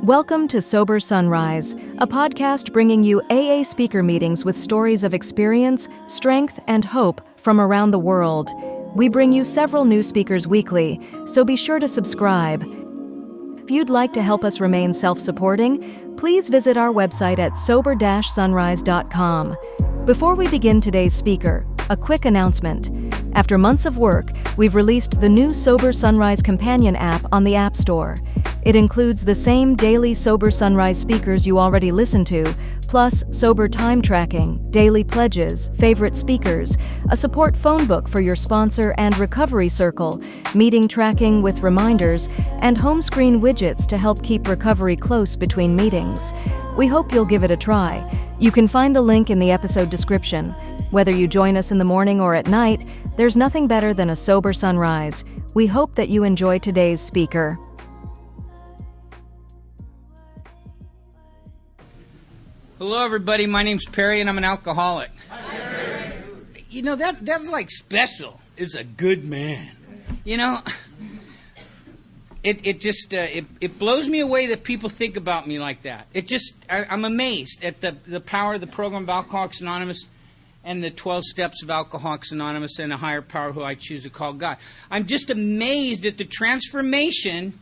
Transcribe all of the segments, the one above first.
Welcome to Sober Sunrise, a podcast bringing you AA speaker meetings with stories of experience, strength, and hope from around the world. We bring you several new speakers weekly, so be sure to subscribe. If you'd like to help us remain self-supporting, please visit our website at sober-sunrise.com. Before we begin today's speaker, a quick announcement. After months of work, we've released the new Sober Sunrise Companion app on the App Store. It includes the same daily Sober Sunrise speakers you already listen to, plus sober time tracking, daily pledges, favorite speakers, a support phone book for your sponsor and recovery circle, meeting tracking with reminders, and home screen widgets to help keep recovery close between meetings. We hope you'll give it a try. You can find the link in the episode description. Whether you join us in the morning or at night, there's nothing better than a sober sunrise. We hope that you enjoy today's speaker. Hello, everybody. My name's Perry, and I'm an alcoholic. Hi, Perry. You know, that's like special. Is a good man. You know, it blows me away that people think about me like that. I'm amazed at the power of the program of Alcoholics Anonymous and the 12 steps of Alcoholics Anonymous and a higher power who I choose to call God. I'm just amazed at the transformation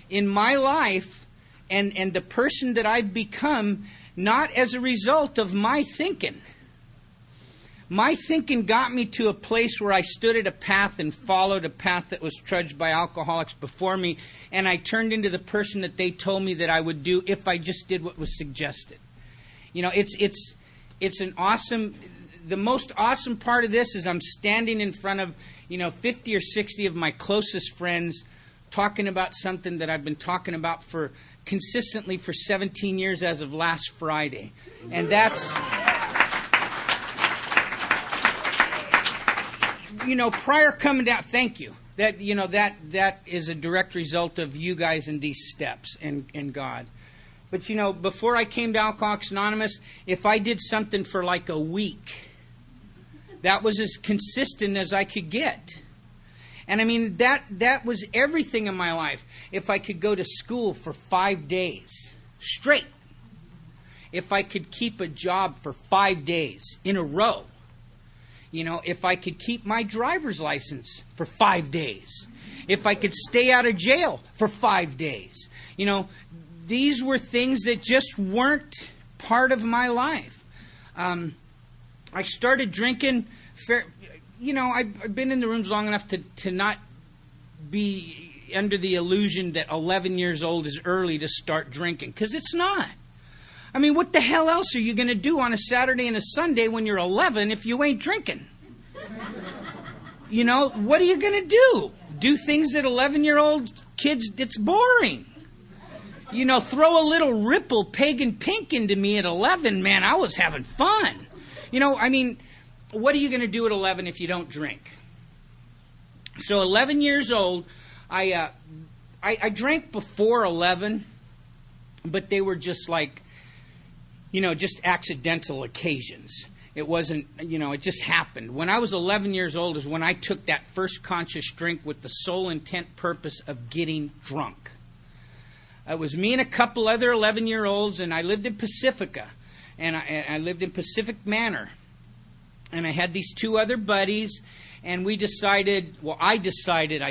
in my life and the person that I've become, not as a result of my thinking. My thinking got me to a place where I stood at a path and followed a path that was trudged by alcoholics before me, and I turned into the person that they told me that I would do if I just did what was suggested. You know, it's an awesome... The most awesome part of this is I'm standing in front of, 50 or 60 of my closest friends talking about something that I've been talking about consistently for 17 years as of last Friday. And that's, prior coming down, thank you. That is a direct result of you guys in these steps and God. But, before I came to Alcoholics Anonymous, if I did something for like a week, that was as consistent as I could get. And I mean, that was everything in my life. If I could go to school for 5 days straight, if I could keep a job for 5 days in a row, if I could keep my driver's license for 5 days, if I could stay out of jail for 5 days, these were things that just weren't part of my life. I started drinking. I've been in the rooms long enough to not be under the illusion that 11 years old is early to start drinking, because it's not. I mean, what the hell else are you going to do on a Saturday and a Sunday when you're 11 if you ain't drinking? What are you going to do? Do things that 11-year-old kids, it's boring. Throw a little Ripple Pagan Pink into me at 11, man, I was having fun. What are you going to do at 11 if you don't drink? So 11 years old, I drank before 11, but they were just like, just accidental occasions. It wasn't, it just happened. When I was 11 years old is when I took that first conscious drink with the sole intent purpose of getting drunk. It was me and a couple other 11-year-olds, and I lived in Pacifica. And I lived in Pacific Manor. And I had these two other buddies, and I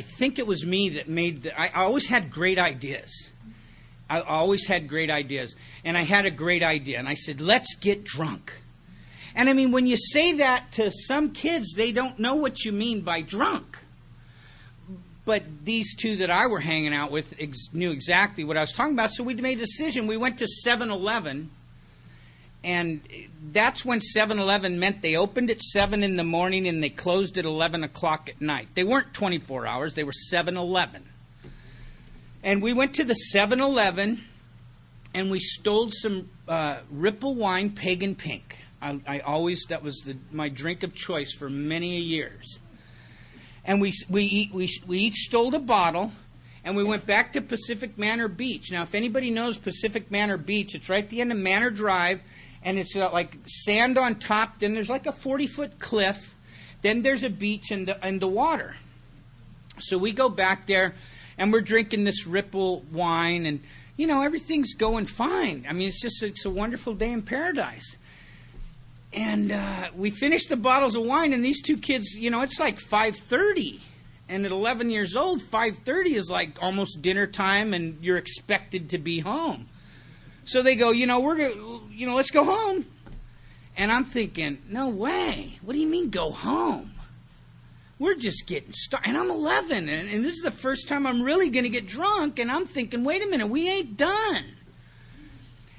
think it was me that made I always had great ideas. And I had a great idea, and I said, let's get drunk. And I mean, when you say that to some kids, they don't know what you mean by drunk. But these two that I were hanging out with knew exactly what I was talking about, so we made a decision. We went to 7-Eleven. And that's when 7-Eleven meant they opened at 7 in the morning and they closed at 11 o'clock at night. They weren't 24 hours. They were 7-Eleven. And we went to the 7-Eleven and we stole some Ripple Wine Pagan Pink. That was my drink of choice for many years. And we each stole a bottle, and we went back to Pacific Manor Beach. Now, if anybody knows Pacific Manor Beach, it's right at the end of Manor Drive. And it's got like sand on top. Then there's like a 40-foot cliff. Then there's a beach and the water. So we go back there, And we're drinking this Ripple wine, and, you know, everything's going fine. I mean, it's a wonderful day in paradise. And we finished the bottles of wine, and these two kids, you know, it's like 5:30. And at 11 years old, 5:30 is like almost dinner time, and you're expected to be home. So they go, let's go home. And I'm thinking, no way. What do you mean go home? We're just getting started. And I'm 11, and this is the first time I'm really going to get drunk. And I'm thinking, wait a minute, we ain't done.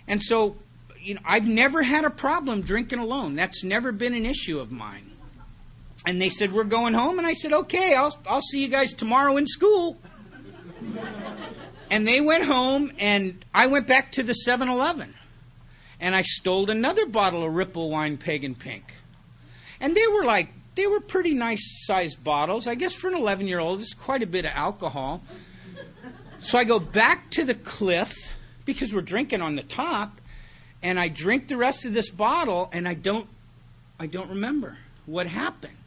And so, you know, I've never had a problem drinking alone. That's never been an issue of mine. And they said, we're going home. And I said, okay, I'll see you guys tomorrow in school. And they went home, and I went back to the 7-Eleven. And I stole another bottle of Ripple wine, Pagan Pink. And they were pretty nice-sized bottles. I guess for an 11-year-old, it's quite a bit of alcohol. So I go back to the cliff, because we're drinking on the top, and I drink the rest of this bottle, and I don't remember what happened.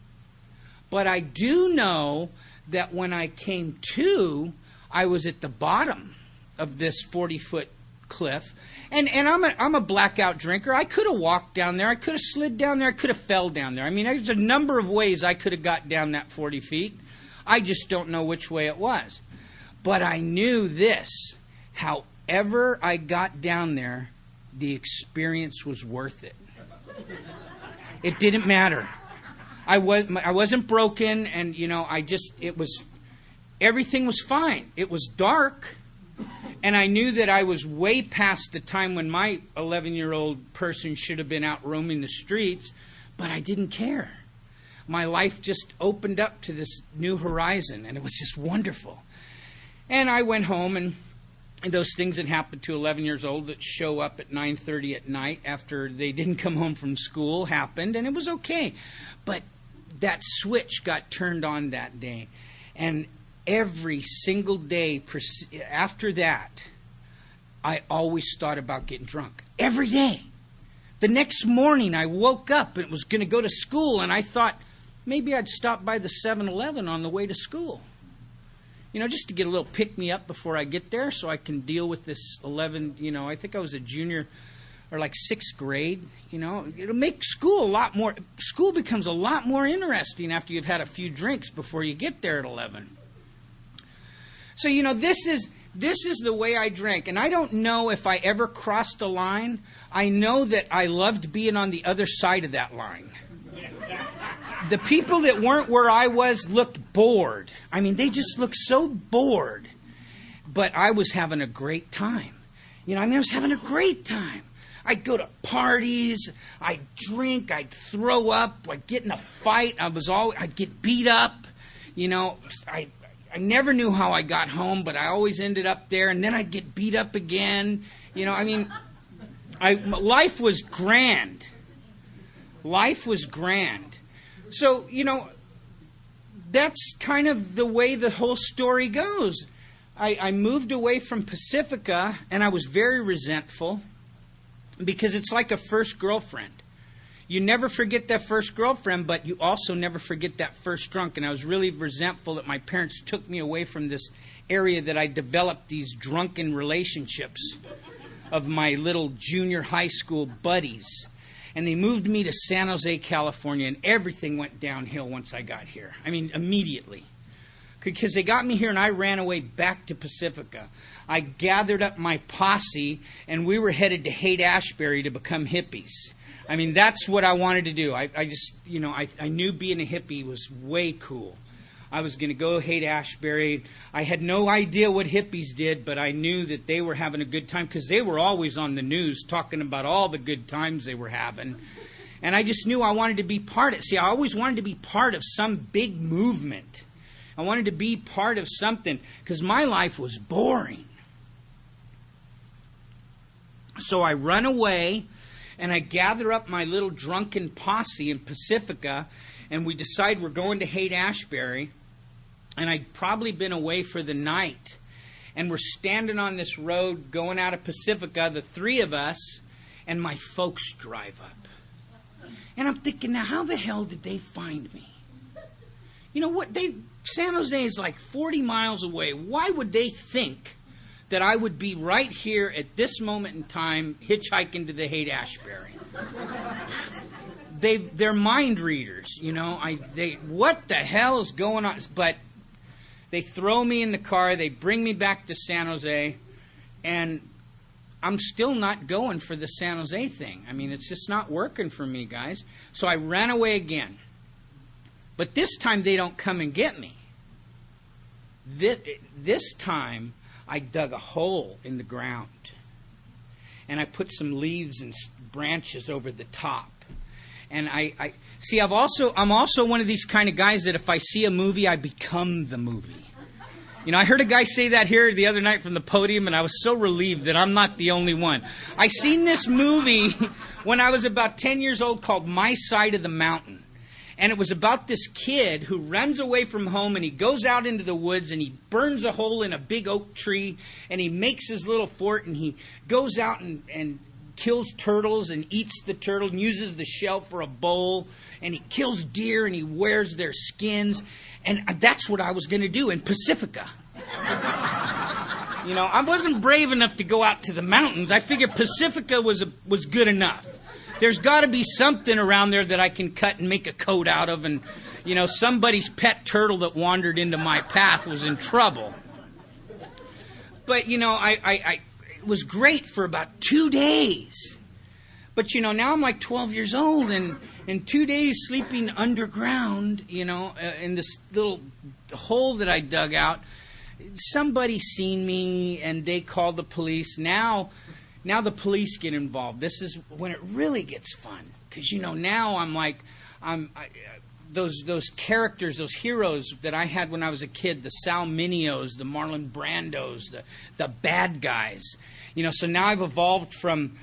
But I do know that when I came to, I was at the bottom of this 40-foot cliff. And I'm a blackout drinker. I could have walked down there. I could have slid down there. I could have fell down there. I mean, there's a number of ways I could have got down that 40 feet. I just don't know which way it was. But I knew this. However I got down there, the experience was worth it. It didn't matter. I wasn't broken, and, you know, everything was fine. It was dark, and I knew that I was way past the time when my 11-year-old person should have been out roaming the streets, but I didn't care. My life just opened up to this new horizon, and it was just wonderful. And I went home, and those things that happen to 11 years old that show up at 9:30 at night after they didn't come home from school happened, and it was okay. But that switch got turned on that day. And every single day after that, I always thought about getting drunk. Every day. The next morning, I woke up and was going to go to school, and I thought maybe I'd stop by the 7-Eleven on the way to school. You know, just to get a little pick-me-up before I get there so I can deal with this 11, you know, I think I was a junior or like 6th grade. You know, it'll make school becomes a lot more interesting after you've had a few drinks before you get there at 11. So, you know, this is the way I drank. And I don't know if I ever crossed a line. I know that I loved being on the other side of that line. The people that weren't where I was looked bored. I mean, they just looked so bored. But I was having a great time. You know, I was having a great time. I'd go to parties, I'd drink, I'd throw up, I'd get in a fight, I'd get beat up. You know, I never knew how I got home, but I always ended up there, and then I'd get beat up again. You know, I mean, life was grand. Life was grand. So, you know, that's kind of the way the whole story goes. I moved away from Pacifica, and I was very resentful because it's like a first girlfriend. You never forget that first girlfriend, but you also never forget that first drunk. And I was really resentful that my parents took me away from this area that I developed these drunken relationships of my little junior high school buddies. And they moved me to San Jose, California, and everything went downhill once I got here. I mean, immediately. Because they got me here and I ran away back to Pacifica. I gathered up my posse and we were headed to Haight-Ashbury to become hippies. I mean, that's what I wanted to do. I just, you know, I knew being a hippie was way cool. I was going to go Haight-Ashbury. I had no idea what hippies did, but I knew that they were having a good time because they were always on the news talking about all the good times they were having. And I just knew I wanted to be part of it. See, I always wanted to be part of some big movement. I wanted to be part of something because my life was boring. So I run away and I gather up my little drunken posse in Pacifica and we decide we're going to Haight-Ashbury. And I'd probably been away for the night. And we're standing on this road going out of Pacifica, the three of us, and my folks drive up. And I'm thinking, now how the hell did they find me? You know what? San Jose is like 40 miles away. Why would they think that I would be right here at this moment in time hitchhiking to the Haight-Ashbury? They're mind readers, you know. What the hell is going on? But they throw me in the car. They bring me back to San Jose, and I'm still not going for the San Jose thing. I mean, it's just not working for me, guys. So I ran away again. But this time they don't come and get me. This time I dug a hole in the ground, and I put some leaves and branches over the top. And I see. I'm also one of these kind of guys that if I see a movie, I become the movie. You know, I heard a guy say that here the other night from the podium, and I was so relieved that I'm not the only one. I seen this movie when I was about 10 years old called My Side of the Mountain. And it was about this kid who runs away from home, and he goes out into the woods, and he burns a hole in a big oak tree, and he makes his little fort, and he goes out and kills turtles and eats the turtle and uses the shell for a bowl, and he kills deer and he wears their skins. And that's what I was going to do in Pacifica. You know, I wasn't brave enough to go out to the mountains. I figured Pacifica was good enough. There's got to be something around there that I can cut and make a coat out of, and you know, somebody's pet turtle that wandered into my path was in trouble. But you know, it was great for about 2 days. But, you know, now I'm like 12 years old, and in 2 days sleeping underground, you know, in this little hole that I dug out, somebody seen me, and they called the police. Now the police get involved. This is when it really gets fun. Because, you know, now those characters, those heroes that I had when I was a kid, the Sal Minios, the Marlon Brandos, the bad guys. You know, so now I've evolved from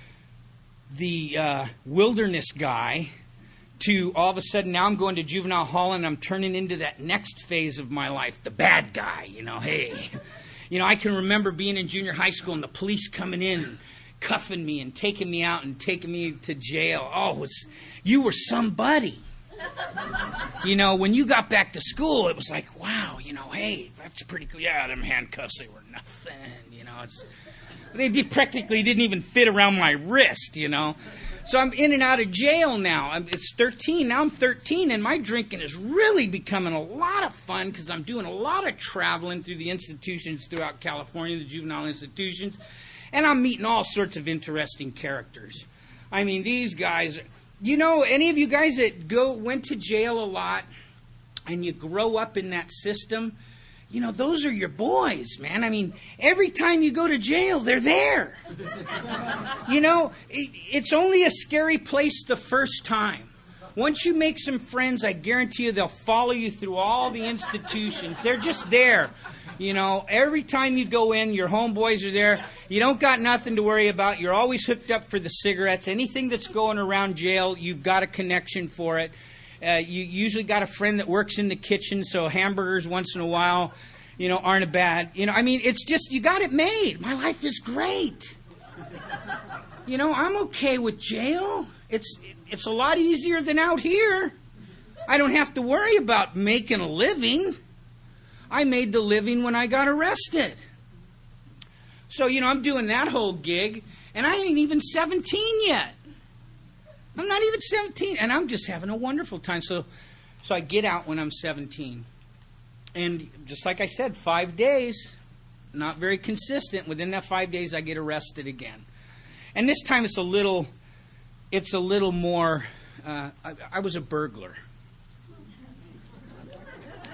the wilderness guy to all of a sudden now I'm going to juvenile hall, and I'm turning into that next phase of my life, the bad guy. You know, hey, you know, I can remember being in junior high school and the police coming in and cuffing me and taking me out and taking me to jail. Oh, you were somebody. You know, when you got back to school, it was like, wow, you know, hey, that's pretty cool. Yeah, them handcuffs, they were nothing. You know, they practically didn't even fit around my wrist, you know. So I'm in and out of jail now. It's 13. Now I'm 13, and my drinking is really becoming a lot of fun because I'm doing a lot of traveling through the institutions throughout California, the juvenile institutions, and I'm meeting all sorts of interesting characters. I mean, these guys, you know, any of you guys that went to jail a lot and you grow up in that system, you know, those are your boys, man. I mean, every time you go to jail, they're there. You know, it's only a scary place the first time. Once you make some friends, I guarantee you they'll follow you through all the institutions. They're just there. You know, every time you go in, your homeboys are there. You don't got nothing to worry about. You're always hooked up for the cigarettes. Anything that's going around jail, you've got a connection for it. You usually got a friend that works in the kitchen, so hamburgers once in a while, you know, aren't a bad. You know, I mean, it's just, you got it made. My life is great. You know, I'm okay with jail. It's a lot easier than out here. I don't have to worry about making a living. I made the living when I got arrested. So, you know, I'm doing that whole gig, and I ain't even 17 yet. I'm not even 17, and I'm just having a wonderful time. So I get out when I'm 17. And just like I said, 5 days, not very consistent. Within that 5 days, I get arrested again. And this time it's a little more, I was a burglar.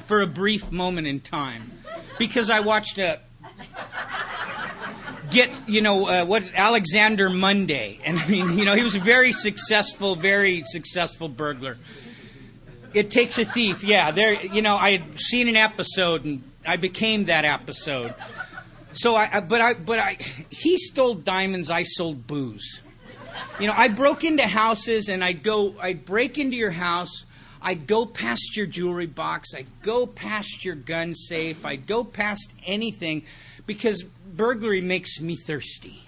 For a brief moment in time. Because I watched what's Alexander Monday. And I mean, you know, he was a very successful burglar. It Takes a Thief. Yeah, you know, I had seen an episode and I became that episode. So he stole diamonds, I sold booze. You know, I broke into houses and I'd break into your house, I'd go past your jewelry box, I'd go past your gun safe, I'd go past anything because burglary makes me thirsty.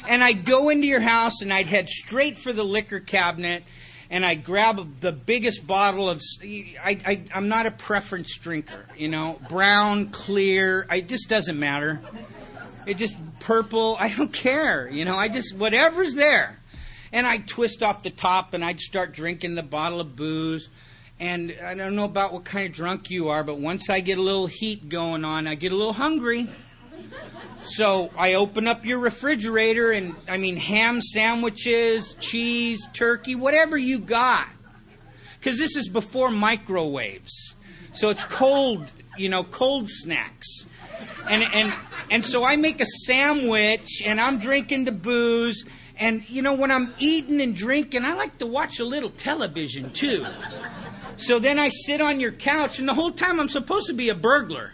And I'd go into your house and I'd head straight for the liquor cabinet and I grab the biggest bottle of, I'm not a preference drinker, brown, clear, it just doesn't matter. It just purple, I don't care, I just, whatever's there. And I twist off the top and I'd start drinking the bottle of booze. And I don't know about what kind of drunk you are, but once I get a little heat going on, I get a little hungry. So I open up your refrigerator and, ham sandwiches, cheese, turkey, whatever you got. Because this is before microwaves. So it's cold, cold snacks. And so I make a sandwich and I'm drinking the booze. And, when I'm eating and drinking, I like to watch a little television, too. So then I sit on your couch, and the whole time I'm supposed to be a burglar,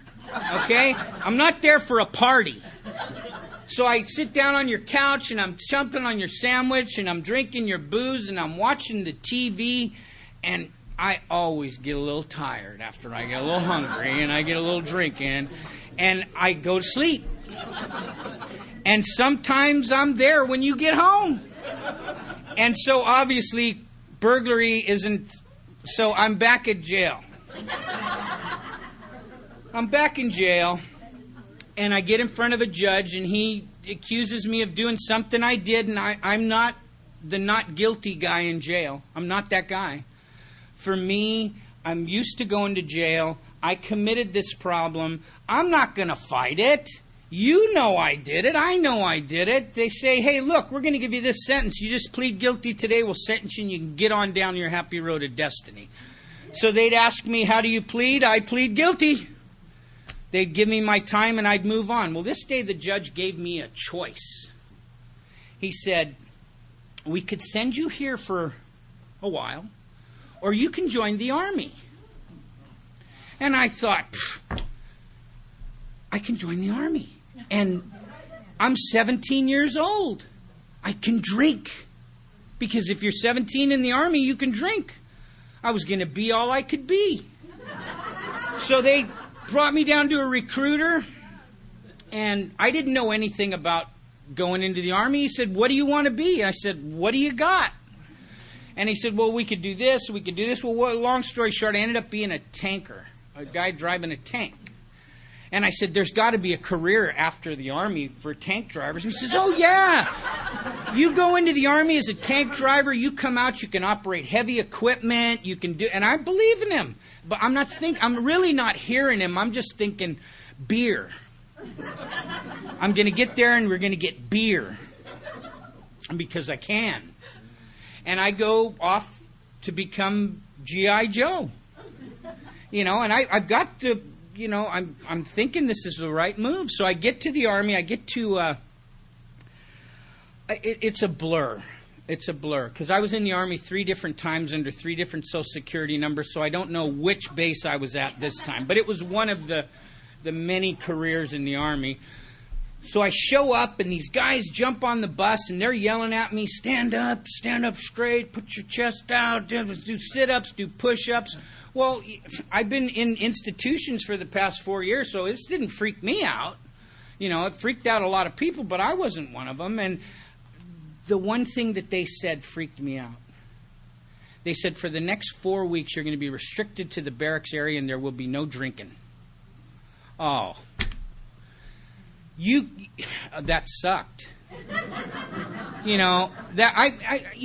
okay? I'm not there for a party. So I sit down on your couch, and I'm chomping on your sandwich, and I'm drinking your booze, and I'm watching the TV, and I always get a little tired after I get a little hungry, and I get a little drink in, and I go to sleep. And sometimes I'm there when you get home. And so obviously burglary isn't... So I'm back at jail. I'm back in jail, and I get in front of a judge, and he accuses me of doing something I did, and I'm not the not guilty guy in jail. I'm not that guy. For me, I'm used to going to jail. I committed this problem. I'm not going to fight it. You know I did it. I know I did it. They say, hey, look, we're going to give you this sentence. You just plead guilty today. We'll sentence you and you can get on down your happy road of destiny. So they'd ask me, how do you plead? I plead guilty. They'd give me my time and I'd move on. Well, this day the judge gave me a choice. He said, we could send you here for a while, or you can join the army. And I thought, I can join the army. And I'm 17 years old. I can drink. Because if you're 17 in the army, you can drink. I was going to be all I could be. So they brought me down to a recruiter. And I didn't know anything about going into the army. He said, what do you want to be? And I said, what do you got? And he said, well, we could do this, we could do this. Well, long story short, I ended up being a tanker. A guy driving a tank. And I said, there's got to be a career after the army for tank drivers. And he says, oh, yeah. You go into the army as a tank driver. You come out. You can operate heavy equipment. You can do. And I believe in him. But I'm really not hearing him. I'm just thinking beer. I'm going to get there and we're going to get beer. Because I can. And I go off to become G.I. Joe. And I've got to, I'm thinking this is the right move. So I get to the army. I get to, it's a blur. It's a blur. Because I was in the army 3 different times under 3 different Social Security numbers. So I don't know which base I was at this time. But it was one of the many careers in the army. So I show up and these guys jump on the bus and they're yelling at me, stand up straight, put your chest out, do sit-ups, do push-ups. Well, I've been in institutions for the past 4 years, so this didn't freak me out. It freaked out a lot of people, but I wasn't one of them. And the one thing that they said freaked me out. They said, for the next 4 weeks, you're going to be restricted to the barracks area and there will be no drinking. Oh. That sucked. You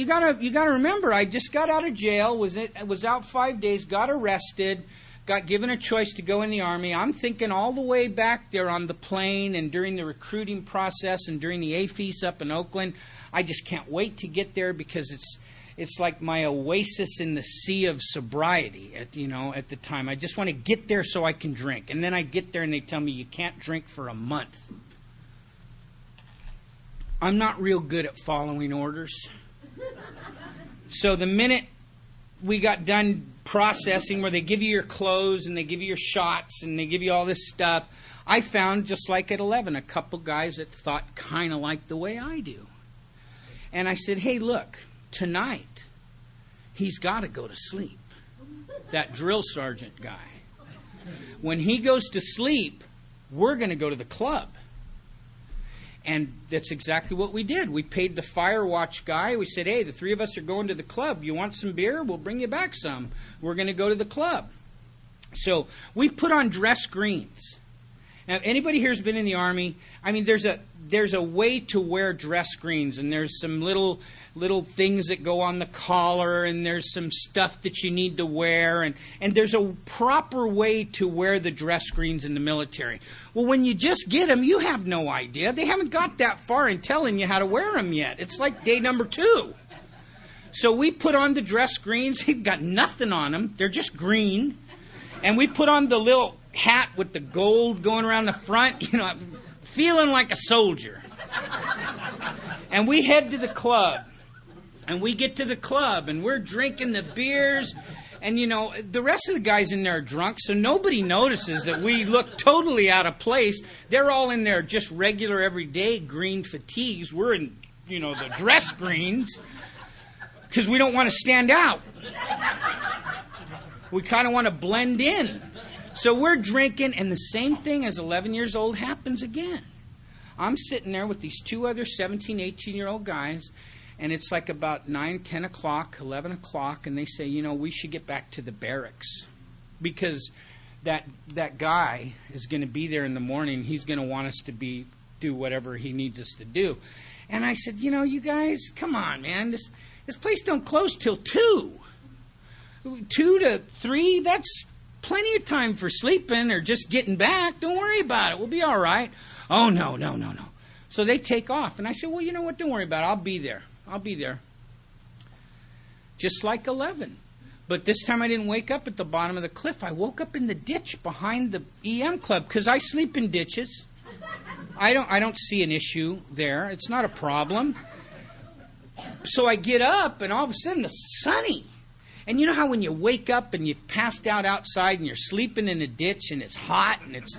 gotta remember, I just got out of jail, was out 5 days, got arrested, got given a choice to go in the army. I'm thinking all the way back there on the plane and during the recruiting process and during the AFES up in Oakland, I just can't wait to get there because it's like my oasis in the sea of sobriety at the time. I just want to get there so I can drink. And then I get there and they tell me you can't drink for a month. I'm not real good at following orders. So the minute we got done processing where they give you your clothes and they give you your shots and they give you all this stuff, I found, just like at 11, a couple guys that thought kind of like the way I do. And I said, hey, look, tonight he's got to go to sleep. That drill sergeant guy. When he goes to sleep, we're going to go to the club. And that's exactly what we did. We paid the fire watch guy. We said, hey, the three of us are going to the club. You want some beer? We'll bring you back some. We're going to go to the club. So we put on dress greens. Now, anybody here who's been in the Army, I mean, there's a way to wear dress greens, and there's some little things that go on the collar, and there's some stuff that you need to wear, and there's a proper way to wear the dress greens in the military. Well, when you just get them, you have no idea. They haven't got that far in telling you how to wear them yet. It's like day number 2. So we put on the dress greens. They've got nothing on them. They're just green. And we put on the little hat with the gold going around the front, feeling like a soldier. And we head to the club. And we get to the club, and we're drinking the beers. And, the rest of the guys in there are drunk, so nobody notices that we look totally out of place. They're all in their just regular, everyday green fatigues. We're in, the dress greens, because we don't want to stand out. We kind of want to blend in. So we're drinking, and the same thing as 11 years old happens again. I'm sitting there with these 2 other 17, 18-year-old guys, and it's like about 9, 10 o'clock, 11 o'clock, and they say, we should get back to the barracks because that guy is going to be there in the morning. He's going to want us to do whatever he needs us to do. And I said, you guys, come on, man. This place don't close till 2. 2 to 3, that's plenty of time for sleeping or just getting back. Don't worry about it. We'll be all right. Oh, no. So they take off. And I said, well, you know what? Don't worry about it. I'll be there. Just like 11. But this time I didn't wake up at the bottom of the cliff. I woke up in the ditch behind the EM club because I sleep in ditches. I don't see an issue there. It's not a problem. So I get up, and all of a sudden it's sunny. And you know how when you wake up and you've passed out outside and you're sleeping in a ditch and it's hot and it's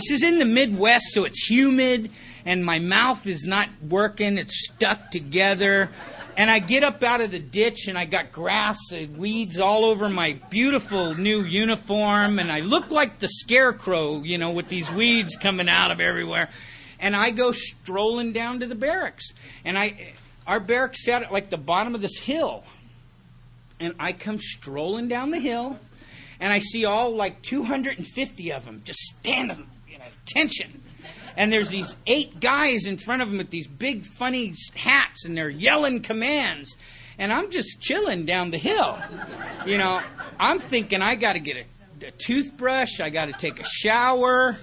just in the Midwest, so it's humid and my mouth is not working, it's stuck together. And I get up out of the ditch and I got grass and weeds all over my beautiful new uniform, and I look like the scarecrow, with these weeds coming out of everywhere. And I go strolling down to the barracks. And our barracks sat at like the bottom of this hill. And I come strolling down the hill, and I see all like 250 of them just standing at attention. And there's these 8 guys in front of them with these big funny hats, and they're yelling commands. And I'm just chilling down the hill. I'm thinking I got to get a toothbrush. I got to take a shower.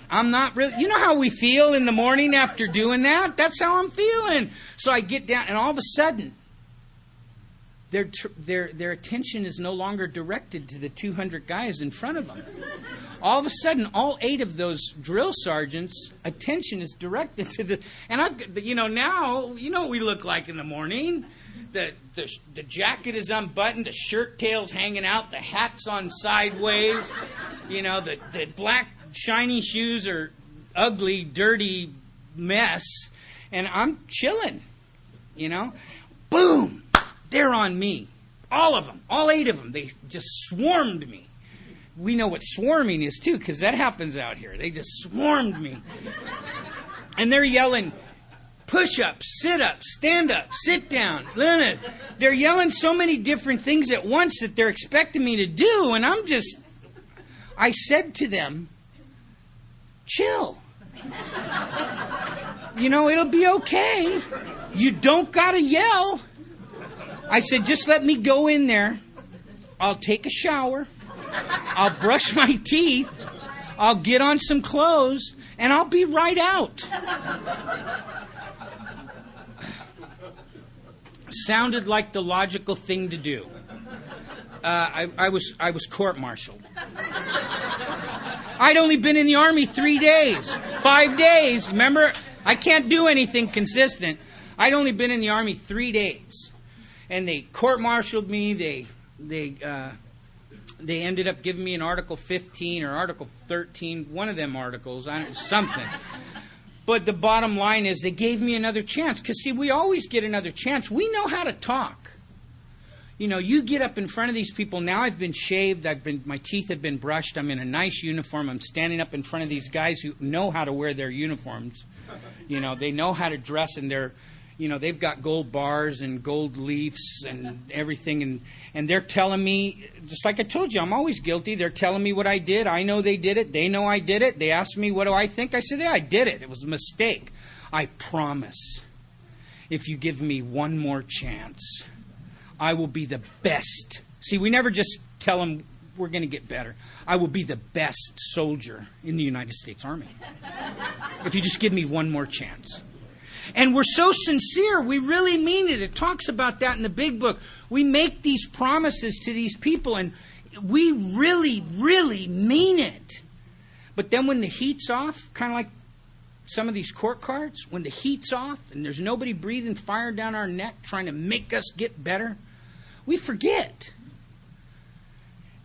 I'm not really... You know how we feel in the morning after doing that? That's how I'm feeling. So I get down, and all of a sudden, their attention is no longer directed to the 200 guys in front of them. All of a sudden, all 8 of those drill sergeants' attention is directed to the... And now, what we look like in the morning. The jacket is unbuttoned, the shirt tail's hanging out, the hat's on sideways. The black shiny shoes are ugly, dirty mess. And I'm chilling, Boom! They're on me. All of them. All 8 of them. They just swarmed me. We know what swarming is, too, because that happens out here. They just swarmed me. And they're yelling, push-ups, sit-ups, stand-up, sit down. They're yelling so many different things at once that they're expecting me to do, and I said to them, chill. It'll be okay. You don't got to yell. I said, just let me go in there. I'll take a shower. I'll brush my teeth. I'll get on some clothes. And I'll be right out. Sounded like the logical thing to do. I was court-martialed. I'd only been in the Army 3 days. 5 days. Remember, I can't do anything consistent. I'd only been in the Army 3 days. And they court-martialed me. They ended up giving me an Article 15 or Article 13, one of them articles, something. But the bottom line is they gave me another chance. Because, see, we always get another chance. We know how to talk. You know, you get up in front of these people. Now I've been shaved. My teeth have been brushed. I'm in a nice uniform. I'm standing up in front of these guys who know how to wear their uniforms. You know, they know how to dress, and they've got gold bars and gold leaves and everything. And they're telling me, just like I told you, I'm always guilty. They're telling me what I did. I know they did it. They know I did it. They asked me, what do I think? I said, yeah, I did it. It was a mistake. I promise, if you give me one more chance, I will be the best. See, we never just tell them we're going to get better. I will be the best soldier in the United States Army. If you just give me one more chance. And we're so sincere. We really mean it. It talks about that in the big book. We make these promises to these people, and we really, really mean it. But then when the heat's off, kind of like some of these court cards, when the heat's off and there's nobody breathing fire down our neck trying to make us get better, we forget.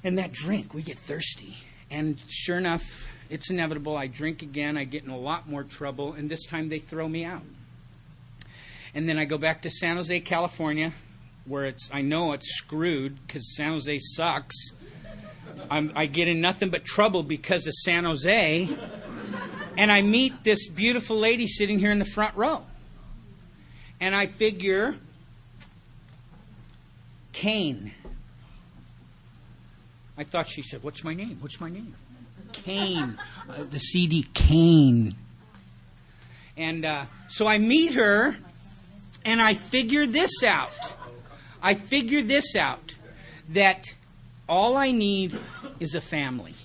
And that drink, we get thirsty. And sure enough, it's inevitable. I drink again. I get in a lot more trouble. And this time they throw me out. And then I go back to San Jose, California, where I know it's screwed because San Jose sucks. I get in nothing but trouble because of San Jose. And I meet this beautiful lady sitting here in the front row. And I figure, Kane. I thought she said, what's my name? What's my name? Kane. The CD Kane. And so I meet her, and I figure this out. That all I need is a family.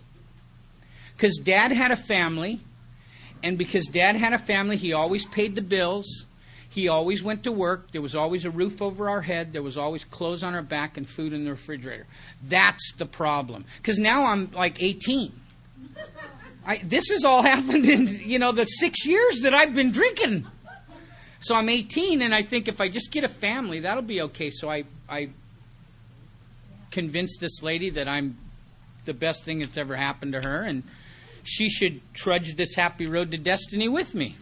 Because Dad had a family, and because Dad had a family, he always paid the bills. He always went to work. There was always a roof over our head. There was always clothes on our back and food in the refrigerator. That's the problem. Because now I'm like 18. This has all happened in, the 6 years that I've been drinking. So I'm 18, and I think if I just get a family, that'll be okay. So I convinced this lady that I'm the best thing that's ever happened to her, and she should trudge this happy road to destiny with me.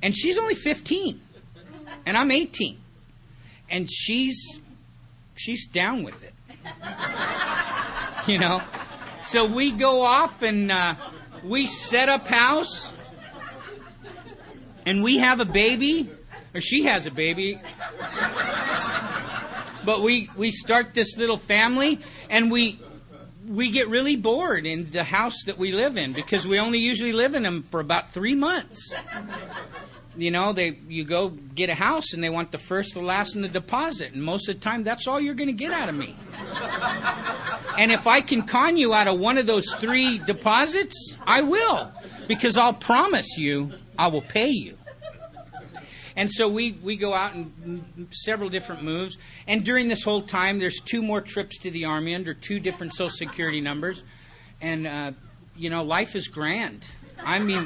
And she's only 15, and I'm 18, and she's down with it, So we go off and we set up house, and we have a baby, or she has a baby. But we start this little family, and we get really bored in the house that we live in because we only usually live in them for about 3 months. You go get a house and they want the first, the last, and the deposit. And most of the time, that's all you're going to get out of me. And if I can con you out of one of those 3 deposits, I will. Because I'll promise you, I will pay you. And so we go out in several different moves. And during this whole time, there's 2 more trips to the Army under 2 different Social Security numbers. And, life is grand. I mean,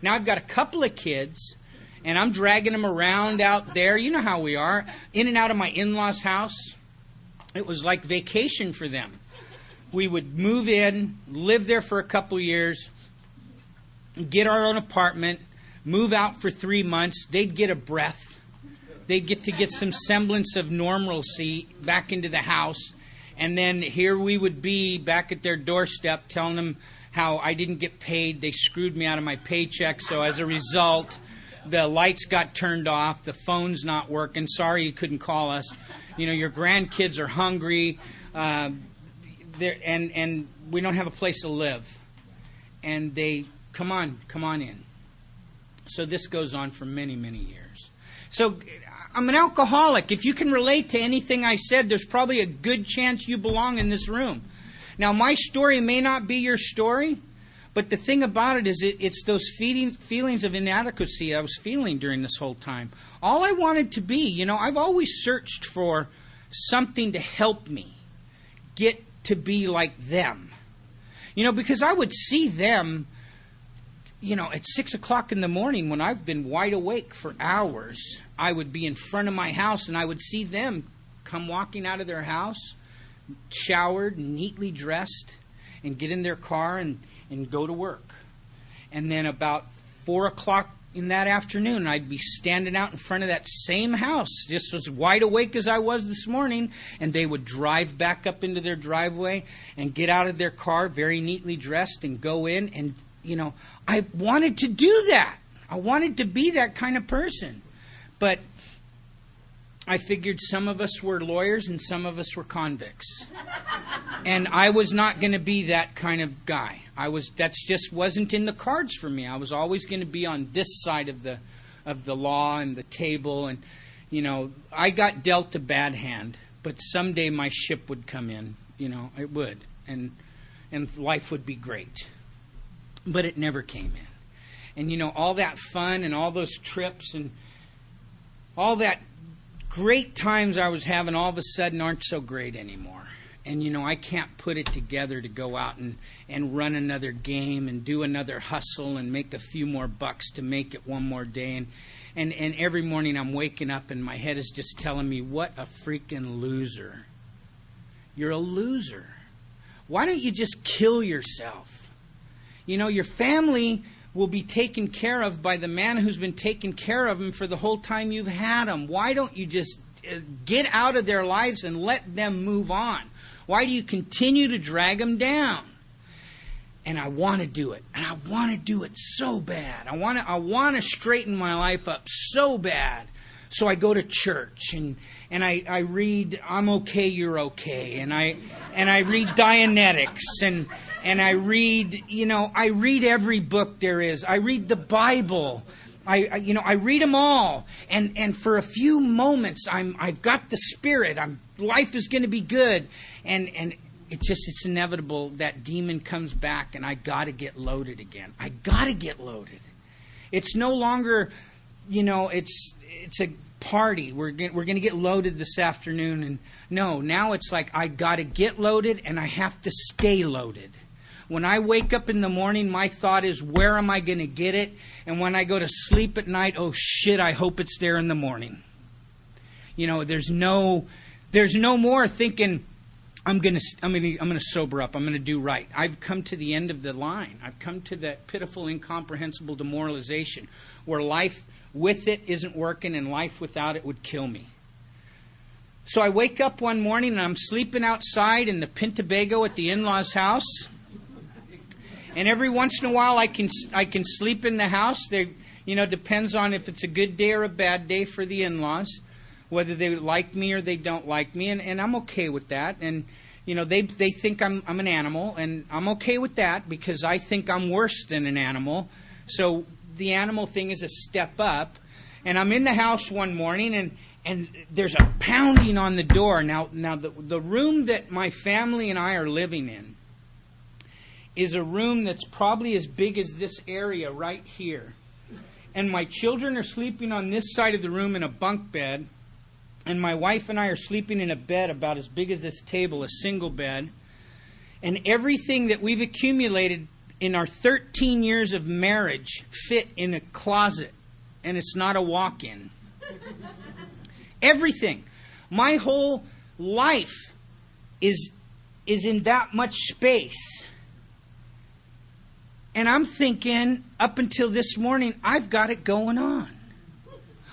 now I've got a couple of kids, and I'm dragging them around out there. You know how we are, in and out of my in-laws' house. It was like vacation for them. We would move in, live there for a couple years, get our own apartment, move out for 3 months. They'd get a breath. They'd get to get some semblance of normalcy back into the house. And then here we would be back at their doorstep telling them how I didn't get paid. They screwed me out of my paycheck. So as a result, the lights got turned off. The phone's not working. Sorry you couldn't call us. Your grandkids are hungry. And we don't have a place to live. And they, come on in. So this goes on for many, many years. So I'm an alcoholic. If you can relate to anything I said, there's probably a good chance you belong in this room. Now, my story may not be your story, but the thing about it is it's those feelings of inadequacy I was feeling during this whole time. All I wanted to be, I've always searched for something to help me get to be like them. Because I would see them, at 6 o'clock in the morning when I've been wide awake for hours. I would be in front of my house and I would see them come walking out of their house, showered, neatly dressed, and get in their car and go to work. And then about 4 o'clock in that afternoon. I'd be standing out in front of that same house, just as wide awake as I was this morning, and they would drive back up into their driveway and get out of their car very neatly dressed and go in. And, I wanted to do that. I wanted to be that kind of person. But I figured some of us were lawyers and some of us were convicts. And I was not going to be that kind of guy. That's just wasn't in the cards for me. I was always going to be on this side of the law and the table. And, I got dealt a bad hand. But someday my ship would come in. It would. And life would be great. But it never came in. And, all that fun and all those trips and all that great times I was having all of a sudden aren't so great anymore. And, I can't put it together to go out and run another game and do another hustle and make a few more bucks to make it one more day. And every morning I'm waking up and my head is just telling me, what a freaking loser. You're a loser. Why don't you just kill yourself? Your family will be taken care of by the man who's been taking care of them for the whole time you've had them. Why don't you just get out of their lives and let them move on? Why do you continue to drag them down? And I want to do it. And I want to do it so bad. I want to straighten my life up so bad. So I go to church and I read I'm Okay, You're Okay. And I read Dianetics and I read, I read every book there is. I read the Bible. I read them all. And for a few moments, I've got the Spirit. Life is going to be good. And it's inevitable that demon comes back and I got to get loaded again. I got to get loaded. It's no longer, it's a party. We're going to get loaded this afternoon. And no, now it's like I got to get loaded and I have to stay loaded. When I wake up in the morning, my thought is, where am I going to get it? And when I go to sleep at night, oh shit, I hope it's there in the morning. There's no more thinking, I'm going to sober up. I'm going to do right. I've come to the end of the line. I've come to that pitiful, incomprehensible demoralization where life with it isn't working and life without it would kill me. So I wake up one morning and I'm sleeping outside in the Pintabago at the in-laws' house. And every once in a while I can sleep in the house. Depends on if it's a good day or a bad day for the in-laws, whether they like me or they don't like me, and I'm okay with that. And they think I'm an animal, and I'm okay with that because I think I'm worse than an animal. So the animal thing is a step up. And I'm in the house one morning and there's a pounding on the door. Now the room that my family and I are living in is a room that's probably as big as this area right here. And my children are sleeping on this side of the room in a bunk bed. And my wife and I are sleeping in a bed about as big as this table, a single bed. And everything that we've accumulated in our 13 years of marriage fit in a closet. And it's not a walk-in. Everything. My whole life is in that much space. And I'm thinking, up until this morning, I've got it going on.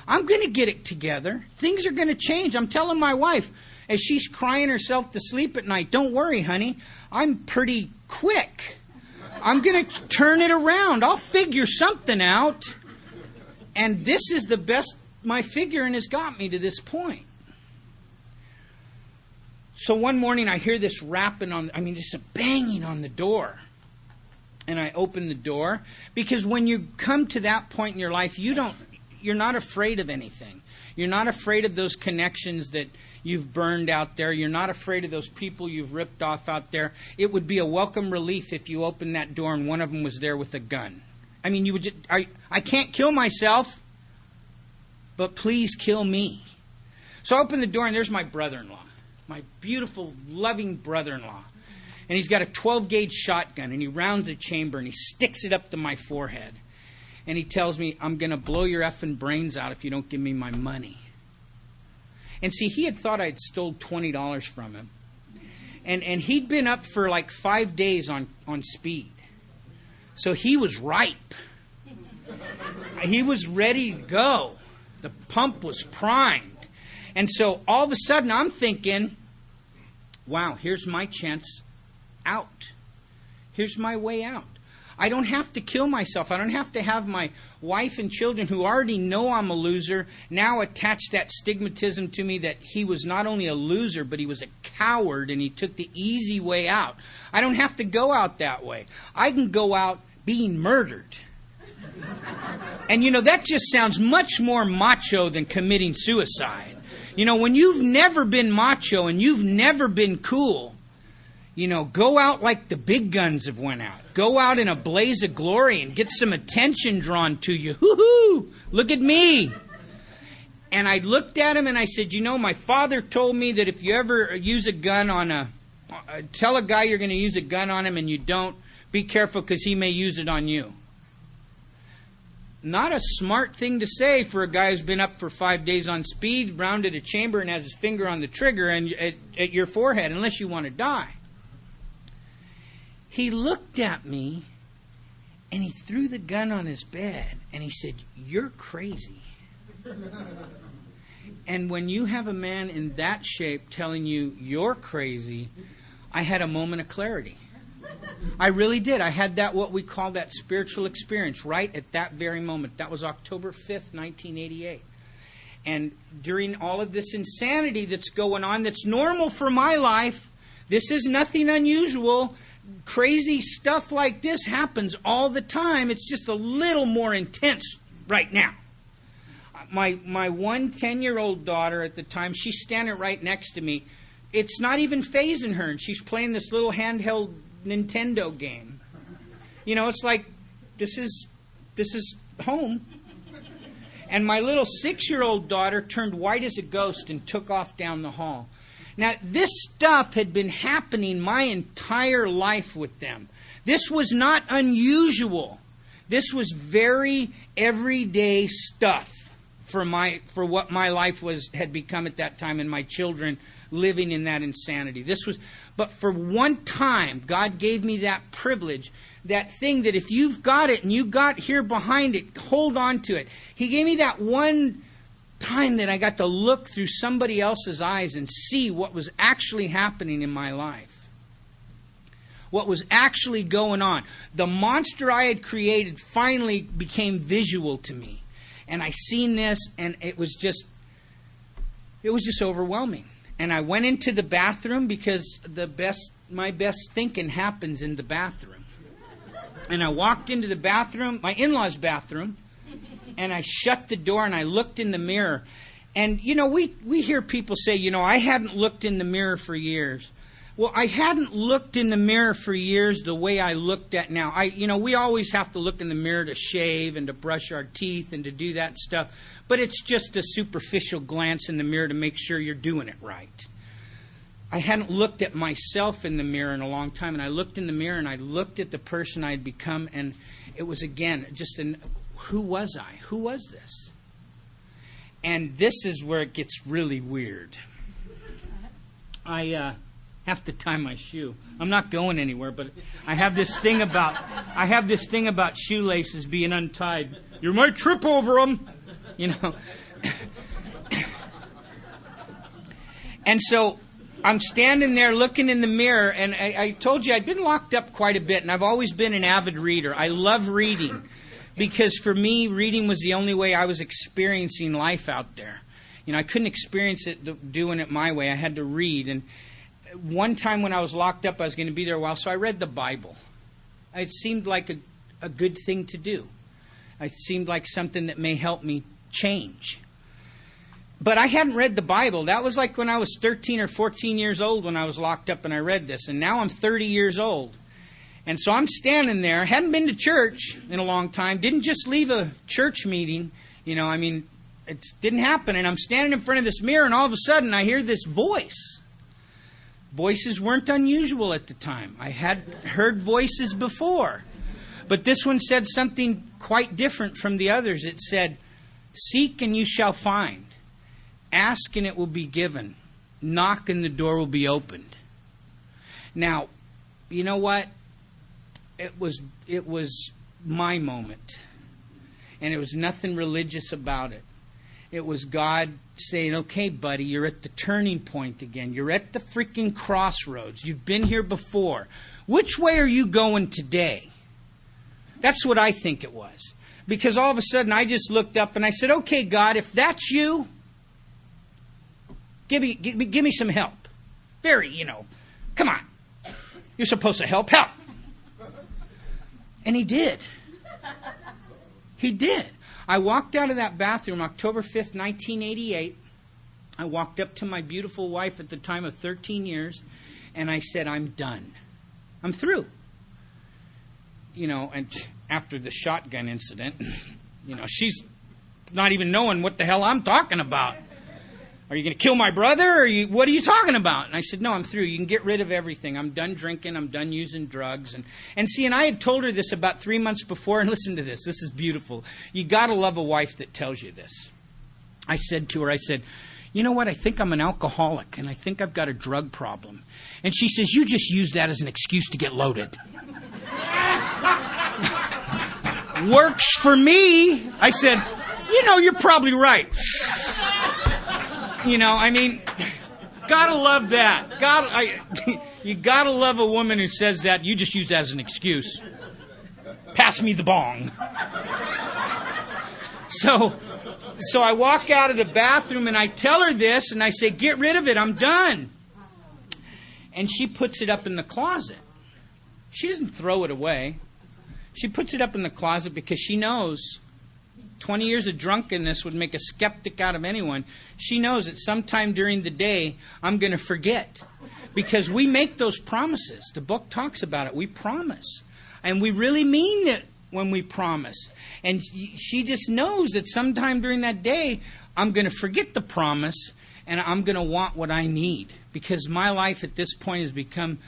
I'm going to get it together. Things are going to change. I'm telling my wife, as she's crying herself to sleep at night, don't worry, honey. I'm pretty quick. I'm going to turn it around. I'll figure something out. And this is the best my figuring has got me to this point. So one morning I hear this just a banging on the door. And I open the door because when you come to that point in your life, you're not afraid of anything. You're not afraid of those connections that you've burned out there. You're not afraid of those people you've ripped off out there. It would be a welcome relief if you opened that door and one of them was there with a gun. I mean, you would just, I can't kill myself, but please kill me. So I open the door and there's my brother-in-law, my beautiful, loving brother-in-law. And he's got a 12-gauge shotgun, and he rounds the chamber, and he sticks it up to my forehead. And he tells me, I'm going to blow your effing brains out if you don't give me my money. And see, he had thought I'd stole $20 from him. And he'd been up for like 5 days on speed. So he was ripe. He was ready to go. The pump was primed. And so all of a sudden I'm thinking, wow, here's my chance out. Here's my way out. I don't have to kill myself. I don't have to have my wife and children who already know I'm a loser now attach that stigmatism to me that he was not only a loser, but he was a coward and he took the easy way out. I don't have to go out that way. I can go out being murdered. And that just sounds much more macho than committing suicide. When you've never been macho and you've never been cool, go out like the big guns have went out. Go out in a blaze of glory and get some attention drawn to you. Hoo-hoo! Look at me. And I looked at him and I said, my father told me that if you ever use a gun tell a guy you're going to use a gun on him and you don't, be careful because he may use it on you. Not a smart thing to say for a guy who's been up for 5 days on speed, rounded a chamber and has his finger on the trigger and at your forehead, unless you want to die. He looked at me and he threw the gun on his bed and he said, "You're crazy." And when you have a man in that shape telling you you're crazy, I had a moment of clarity. I really did. I had what we call that spiritual experience right at that very moment. That was October 5th, 1988. And during all of this insanity that's going on, that's normal for my life, this is nothing unusual. Crazy stuff like this happens all the time. It's just a little more intense right now. My 10-year-old daughter at the time, she's standing right next to me. It's not even fazing her, and she's playing this little handheld Nintendo game. It's like this is home. And my little 6-year-old daughter turned white as a ghost and took off down the hall. Now, this stuff had been happening my entire life with them. This was not unusual. This was very everyday stuff for what my life had become at that time, and my children living in that insanity. But for one time, God gave me that privilege, that thing that if you've got it and you got here behind it, hold on to it. He gave me that one time that I got to look through somebody else's eyes and see what was actually happening in my life. What was actually going on. The monster I had created finally became visual to me. And I seen this and it was just overwhelming. And I went into the bathroom because my best thinking happens in the bathroom. And I walked into the bathroom, my in-laws' bathroom, and I shut the door and I looked in the mirror. And, we hear people say, I hadn't looked in the mirror for years. Well, I hadn't looked in the mirror for years the way I looked at now. We always have to look in the mirror to shave and to brush our teeth and to do that stuff. But it's just a superficial glance in the mirror to make sure you're doing it right. I hadn't looked at myself in the mirror in a long time. And I looked in the mirror and I looked at the person I had become. And it was, again, who was I? Who was this? And this is where it gets really weird. I have to tie my shoe. I'm not going anywhere, but I have this thing about shoelaces being untied. You might trip over them, And so I'm standing there looking in the mirror, and I told you I'd been locked up quite a bit, and I've always been an avid reader. I love reading. Because for me, reading was the only way I was experiencing life out there. I couldn't experience it doing it my way. I had to read. And one time when I was locked up, I was going to be there a while, so I read the Bible. It seemed like a good thing to do. It seemed like something that may help me change. But I hadn't read the Bible. That was like when I was 13 or 14 years old when I was locked up and I read this. And now I'm 30 years old. And so I'm standing there, hadn't been to church in a long time, didn't just leave a church meeting, it didn't happen. And I'm standing in front of this mirror and all of a sudden I hear this voice. Voices weren't unusual at the time. I had heard voices before. But this one said something quite different from the others. It said, "Seek and you shall find. Ask and it will be given. Knock and the door will be opened." Now, you know what? It was my moment. And it was nothing religious about it. It was God saying, okay, buddy, you're at the turning point again. You're at the freaking crossroads. You've been here before. Which way are you going today? That's what I think it was. Because all of a sudden I just looked up and I said, okay, God, if that's you, give me some help. Very, come on. You're supposed to help. And he did. He did. I walked out of that bathroom October 5th, 1988. I walked up to my beautiful wife at the time of 13 years, and I said, I'm done. I'm through. And after the shotgun incident, she's not even knowing what the hell I'm talking about. Are you going to kill my brother? Or what are you talking about? And I said, no, I'm through. You can get rid of everything. I'm done drinking. I'm done using drugs. And I had told her this about 3 months before. And listen to this. This is beautiful. You got to love a wife that tells you this. I said to her, you know what? I think I'm an alcoholic. And I think I've got a drug problem. And she says, you just use that as an excuse to get loaded. Works for me. I said, you're probably right. Gotta love that. You gotta love a woman who says that. You just use that as an excuse. Pass me the bong. So I walk out of the bathroom and I tell her this and I say, get rid of it. I'm done. And she puts it up in the closet. She doesn't throw it away. She puts it up in the closet because she knows 20 years of drunkenness would make a skeptic out of anyone. She knows that sometime during the day, I'm going to forget. Because we make those promises. The book talks about it. We promise. And we really mean it when we promise. And she just knows that sometime during that day, I'm going to forget the promise and I'm going to want what I need. Because my life at this point has become,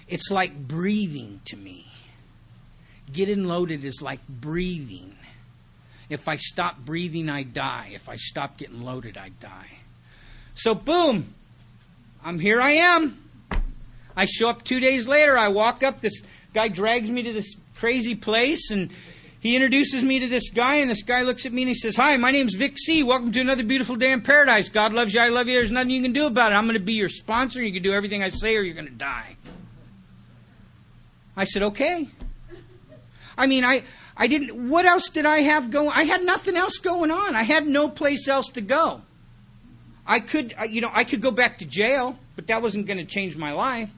it's like breathing to me. Getting loaded is like breathing. If I stop breathing, I die. If I stop getting loaded, I die. So boom, here I am. I show up 2 days later. I walk up. This guy drags me to this crazy place, and he introduces me to this guy, and this guy looks at me and he says, hi, my name's Vic C. Welcome to another beautiful day in paradise. God loves you. I love you. There's nothing you can do about it. I'm going to be your sponsor. You can do everything I say or you're going to die. I said, okay. I didn't, what else did I have going? I had nothing else going on. I had no place else to go. I could go back to jail, but that wasn't going to change my life.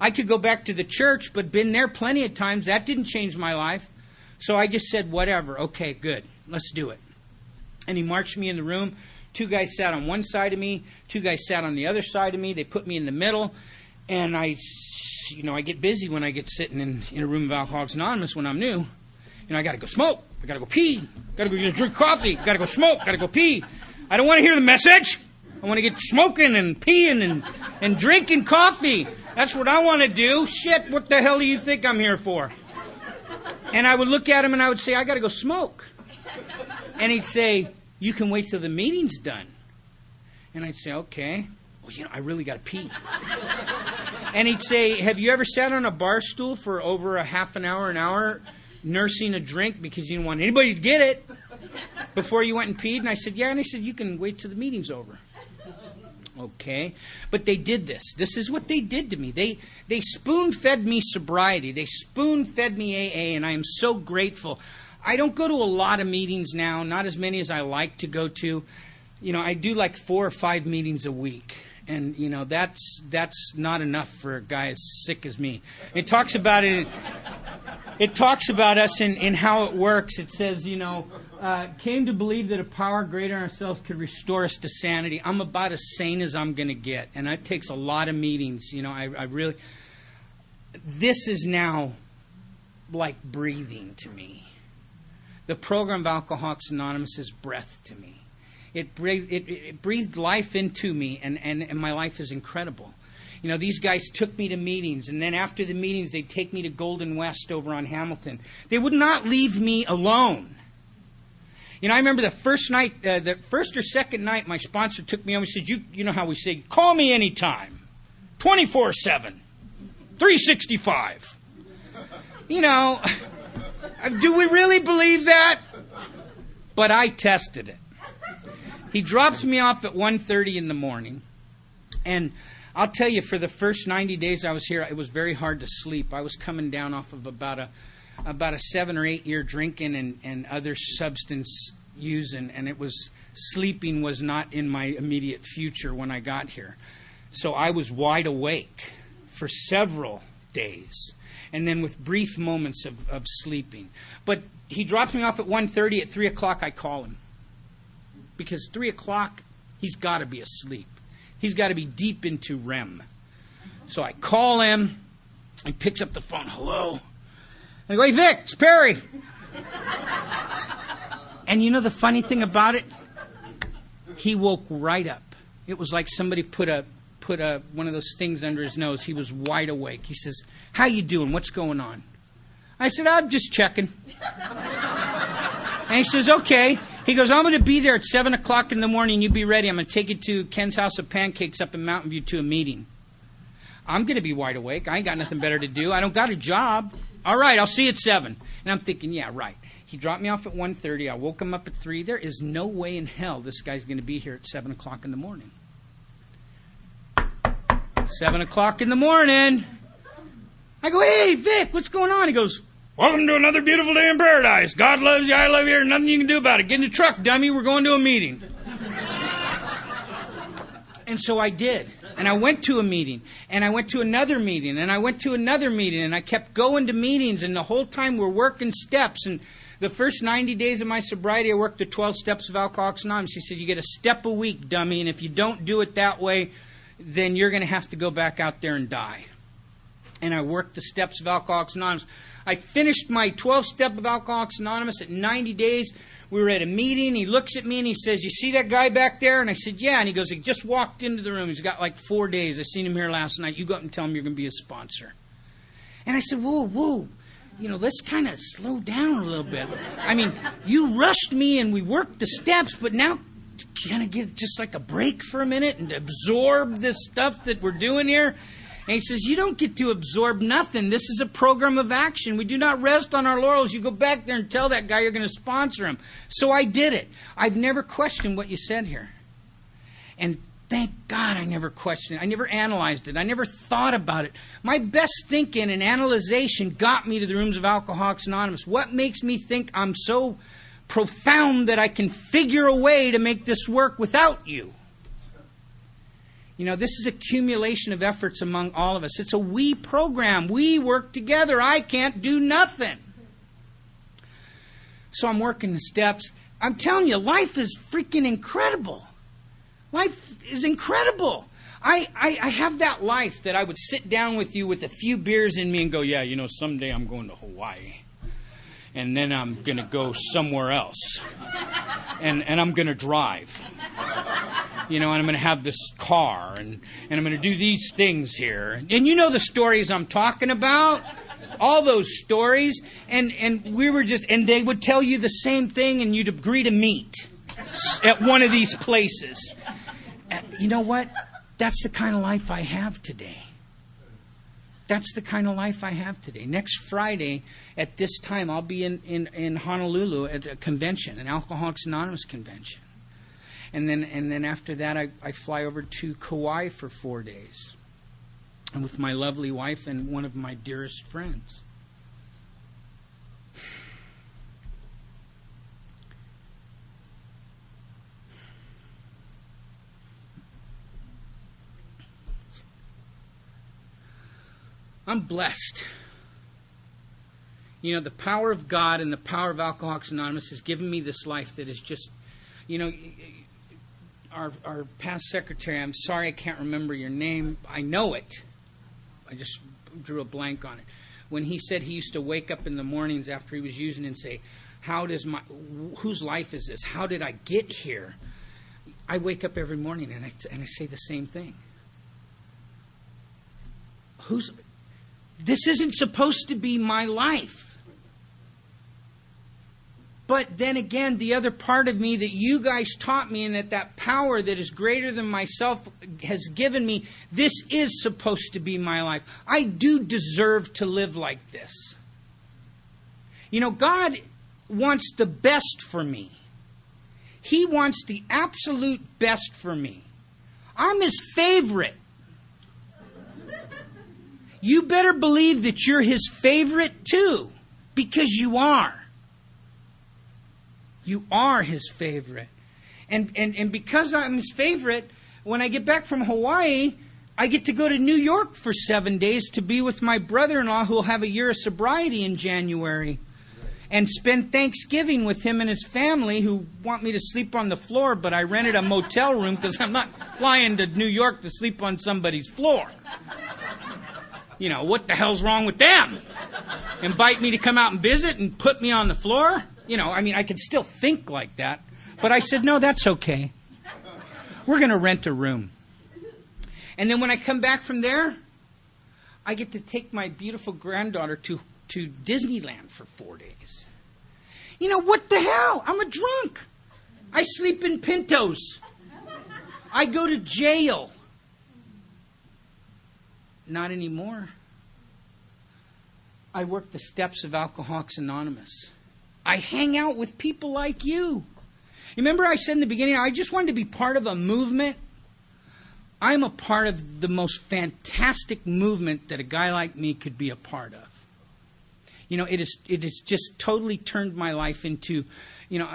I could go back to the church, but been there plenty of times. That didn't change my life. So I just said, whatever. Okay, good. Let's do it. And he marched me in the room. 2 guys sat on one side of me. 2 guys sat on the other side of me. They put me in the middle. And I get busy when I get sitting in a room of Alcoholics Anonymous when I'm new. I got to go smoke. I got to go pee. Got to go drink coffee. Got to go smoke. Got to go pee. I don't want to hear the message. I want to get smoking and peeing and drinking coffee. That's what I want to do. Shit, what the hell do you think I'm here for? And I would look at him and I would say, I got to go smoke. And he'd say, you can wait till the meeting's done. And I'd say, okay. Well, I really got to pee. And he'd say, have you ever sat on a bar stool for over a half an hour, nursing a drink because you didn't want anybody to get it before you went and peed? And I said, yeah. And he said, you can wait till the meeting's over. Okay. But they did this. This is what they did to me. They spoon-fed me sobriety. They spoon-fed me AA, and I am so grateful. I don't go to a lot of meetings now, not as many as I like to go to. I do like 4 or 5 meetings a week. And, that's not enough for a guy as sick as me. It talks about it. It talks about us in how it works. It says, came to believe that a power greater than ourselves could restore us to sanity. I'm about as sane as I'm going to get. And it takes a lot of meetings. I really... This is now like breathing to me. The program of Alcoholics Anonymous is breath to me. It breathed life into me, and my life is incredible. These guys took me to meetings, and then after the meetings, they'd take me to Golden West over on Hamilton. They would not leave me alone. I remember the first night, the first or second night, my sponsor took me over and said, you know how we say, call me anytime, 24/7, 365. Do we really believe that? but I tested it. He drops me off at 1:30 in the morning. And I'll tell you, for the first 90 days I was here, it was very hard to sleep. I was coming down off of about a 7 or 8 year drinking and other substance using, and it was sleeping was not in my immediate future when I got here. So I was wide awake for several days, and then with brief moments of sleeping. But he drops me off at 1:30. At 3 o'clock, I call him. Because 3 o'clock, he's got to be asleep. He's got to be deep into REM. So I call him. He picks up the phone. Hello. I go, hey, Vic, it's Perry. And you know the funny thing about it? He woke right up. It was like somebody put one of those things under his nose. He was wide awake. He says, how you doing? What's going on? I said, I'm just checking. And he says, okay. He goes, I'm going to be there at 7 o'clock in the morning. You be ready. I'm going to take you to Ken's House of Pancakes up in Mountain View to a meeting. I'm going to be wide awake. I ain't got nothing better to do. I don't got a job. All right, I'll see you at 7. And I'm thinking, yeah, right. He dropped me off at 1:30. I woke him up at 3. There is no way in hell this guy's going to be here at 7 o'clock in the morning. 7 o'clock in the morning. I go, hey, Vic, what's going on? He goes, welcome to another beautiful day in paradise. God loves you, I love you, there's nothing you can do about it. Get in the truck, dummy, we're going to a meeting. And so I did. And I went to a meeting. And I went to another meeting. And I went to another meeting. And I kept going to meetings. And the whole time we're working steps. And the first 90 days of my sobriety, I worked the 12 steps of Alcoholics Anonymous. He said, you get a step a week, dummy. And if you don't do it that way, then you're going to have to go back out there and die. And I worked the steps of Alcoholics Anonymous. I finished my 12-step of Alcoholics Anonymous at 90 days. We were at a meeting. He looks at me and he says, you see that guy back there? And I said, yeah. And he goes, he just walked into the room. He's got like 4 days. I seen him here last night. You go up and tell him you're going to be a sponsor. And I said, whoa. You know, let's kind of slow down a little bit. I mean, you rushed me and we worked the steps, but now kind of get just like a break for a minute and absorb this stuff that we're doing here. And he says, you don't get to absorb nothing. This is a program of action. We do not rest on our laurels. You go back there and tell that guy you're going to sponsor him. So I did it. I've never questioned what you said here. And thank God I never questioned it. I never analyzed it. I never thought about it. My best thinking and analyzation got me to the rooms of Alcoholics Anonymous. What makes me think I'm so profound that I can figure a way to make this work without you? You know, this is accumulation of efforts among all of us. It's a we program. We work together. I can't do nothing. So I'm working the steps. I'm telling you, life is freaking incredible. Life is incredible. I have that life that I would sit down with you with a few beers in me and go, yeah, you know, someday I'm going to Hawaii. And then I'm going to go somewhere else. And I'm going to drive. You know, and I'm going to have this car, and I'm going to do these things here. And you know the stories I'm talking about? All those stories. And we were just, and they would tell you the same thing, and you'd agree to meet at one of these places. You know what? That's the kind of life I have today. That's the kind of life I have today. Next Friday at this time, I'll be in Honolulu at a convention, an Alcoholics Anonymous convention. And then after that, I fly over to Kauai for 4 days. And with my lovely wife and one of my dearest friends. I'm blessed. You know, the power of God and the power of Alcoholics Anonymous has given me this life that is just, you know, our past secretary, I'm sorry I can't remember your name. I know it. I just drew a blank on it. When he said he used to wake up in the mornings after he was using and say, whose life is this? How did I get here? I wake up every morning and I say the same thing. This isn't supposed to be my life. But then again, the other part of me that you guys taught me, and that power that is greater than myself has given me, this is supposed to be my life. I do deserve to live like this. You know, God wants the best for me. He wants the absolute best for me. I'm his favorite. You better believe that you're his favorite too, because you are. You are his favorite. And because I'm his favorite, when I get back from Hawaii, I get to go to New York for 7 days to be with my brother-in-law who will have a year of sobriety in January, and spend Thanksgiving with him and his family who want me to sleep on the floor, but I rented a motel room because I'm not flying to New York to sleep on somebody's floor. You know, what the hell's wrong with them? Invite me to come out and visit and put me on the floor? You know, I mean, I could still think like that. But I said, no, that's okay. We're going to rent a room. And then when I come back from there, I get to take my beautiful granddaughter to Disneyland for 4 days. You know, what the hell? I'm a drunk. I sleep in Pintos. I go to jail. Not anymore. I work the steps of Alcoholics Anonymous. I hang out with people like you. Remember I said in the beginning, I just wanted to be part of a movement? I'm a part of the most fantastic movement that a guy like me could be a part of. You know, it has just totally turned my life into, you know,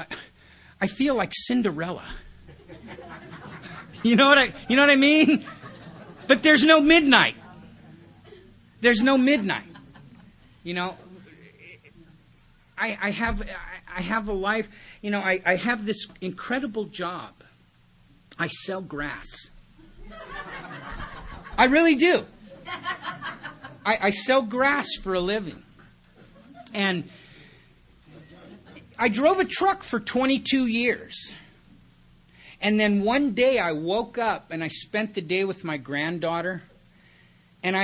I feel like Cinderella. You know what I mean? But there's no midnight. There's no midnight. You know, I have a life. You know, I have this incredible job. I sell grass. I really do. I sell grass for a living. And I drove a truck for 22 years. And then one day I woke up and I spent the day with my granddaughter. And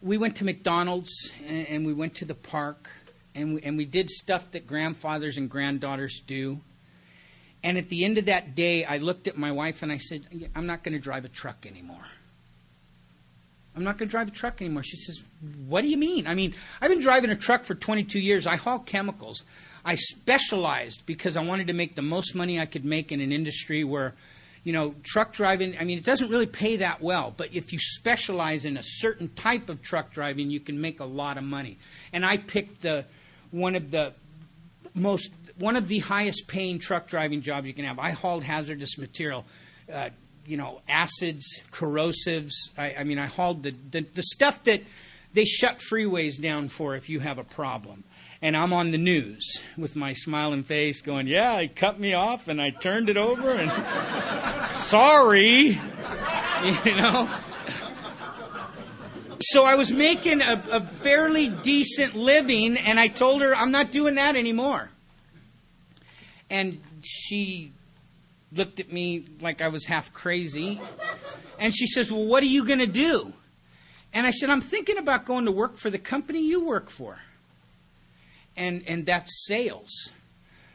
we went to McDonald's and we went to the park. And we did stuff that grandfathers and granddaughters do. And at the end of that day, I looked at my wife and I said, I'm not going to drive a truck anymore. I'm not going to drive a truck anymore. She says, what do you mean? I mean, I've been driving a truck for 22 years. I haul chemicals. I specialized because I wanted to make the most money I could make in an industry where, you know, truck driving, I mean, it doesn't really pay that well. But if you specialize in a certain type of truck driving, you can make a lot of money. And I picked one of the highest paying truck driving jobs you can have. I hauled hazardous material, acids, corrosives. I mean, I hauled the stuff that they shut freeways down for if you have a problem. And I'm on the news with my smiling face going, yeah, he cut me off and I turned it over and sorry, you know. So I was making a fairly decent living, and I told her I'm not doing that anymore. And she looked at me like I was half crazy. And she says, well, what are you going to do? And I said, I'm thinking about going to work for the company you work for. And that's sales.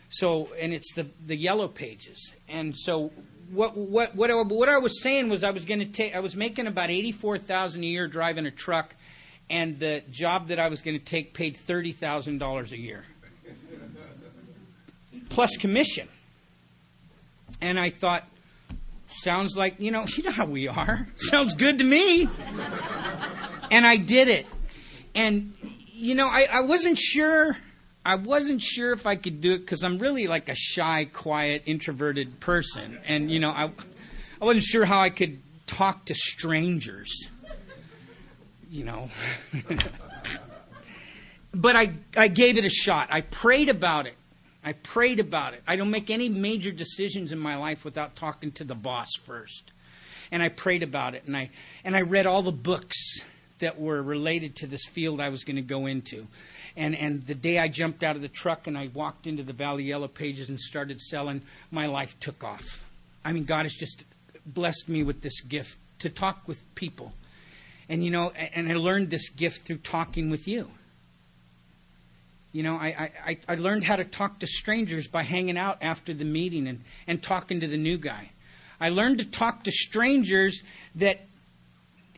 So, and it's the yellow pages. And so what I was saying was I was making about $84,000 a year driving a truck, and the job that I was going to take paid $30,000 a year. Plus commission. And I thought, sounds like, you know how we are. Sounds good to me. And I did it. And, you know, I wasn't sure if I could do it because I'm really like a shy, quiet, introverted person. And, you know, I wasn't sure how I could talk to strangers, you know. But I gave it a shot. I prayed about it. I don't make any major decisions in my life without talking to the boss first. And I prayed about it. And I read all the books that were related to this field I was going to go into. And the day I jumped out of the truck and I walked into the Valley Yellow Pages and started selling, my life took off. I mean, God has just blessed me with this gift to talk with people. And, you know, and I learned this gift through talking with you. You know, I learned how to talk to strangers by hanging out after the meeting and talking to the new guy. I learned to talk to strangers that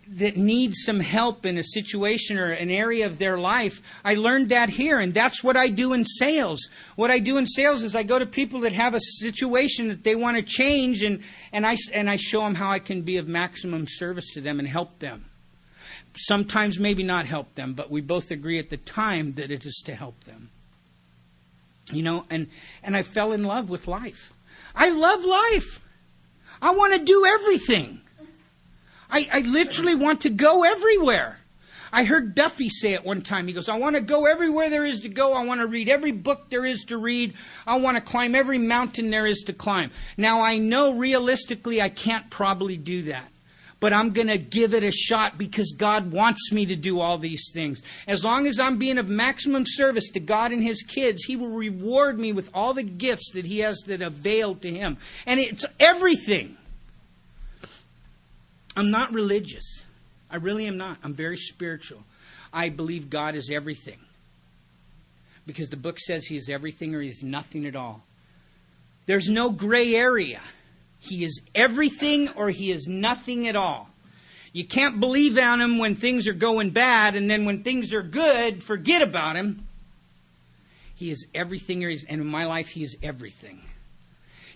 that needs some help in a situation or an area of their life. I learned that here, and that's what I do in sales. What I do in sales is I go to people that have a situation that they want to change, and I show them how I can be of maximum service to them and help them. Sometimes maybe not help them, but we both agree at the time that it is to help them. And I fell in love with life. I love life. I want to do everything. I literally want to go everywhere. I heard Duffy say it one time. He goes, I want to go everywhere there is to go. I want to read every book there is to read. I want to climb every mountain there is to climb. Now, I know realistically I can't probably do that. But I'm going to give it a shot because God wants me to do all these things. As long as I'm being of maximum service to God and His kids, He will reward me with all the gifts that He has that avail to Him. And it's everything. I'm not religious. I really am not. I'm very spiritual. I believe God is everything. Because the book says He is everything or He is nothing at all. There's no gray area. He is everything or He is nothing at all. You can't believe on Him when things are going bad, and then when things are good, forget about Him. He is everything, and in my life, He is everything.